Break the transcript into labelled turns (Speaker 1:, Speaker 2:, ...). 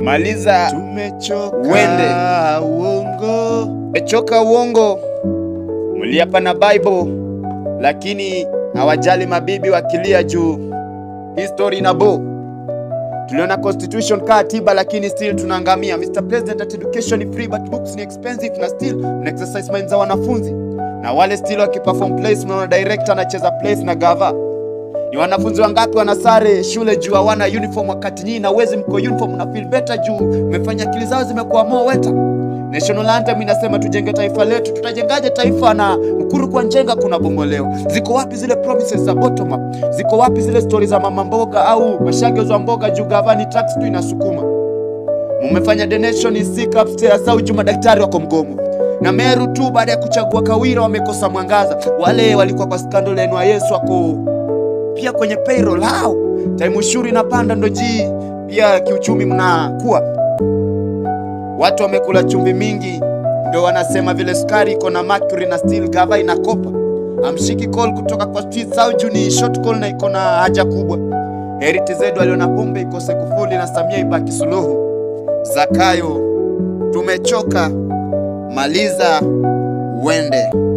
Speaker 1: Maliza
Speaker 2: tumechoka uongo.
Speaker 1: Mechoka uongo. Mliapa na Bible lakini hawajali mabibi wakilia juu history na bo. Tuliona constitution katiba lakini still tunaangamia. Mr. President, that education is free but books ni expensive na still una exercise mind za wanafunzi. Na wale still wakiperform plays na director anacheza plays na gava. Ni wanafunzi wangapi wanasare shule juu hawana uniform wakati nyinyi na uwezi mko uniform na feel better juu umefanya akili zao zimekuwa more weta. National anthem inasema tujenge taifa letu. Tutajengaje taifa na mkuru kwa njenga kuna bomoleo? Ziko wapi zile promises za bottom up? Ziko wapi zile stories za mama mboga au mashage wa mboga juu gavani tax tu inasukuma? Mumefanya donation is sick upstairs au juu madaktari wako mgomo. Na Meru tu baada ya kuchagua Kawira wamekosa mwangaza. Wale walikuwa kwa scandal ya Yesu wako pia kwenye payroll hao. Time ushuru inapanda ndo pia kiuchumi mnakuwa. Watu wamekula chumvi mingi ndio wanasema vile sukari iko na mercury na still gava inakopa. Amshiki call kutoka kwa streets au juni short call na iko na haja kubwa. Heritage zetu waliona pombe ikose kufuli na Samia ibaki suluhu. Zakayo tumechoka, maliza uende.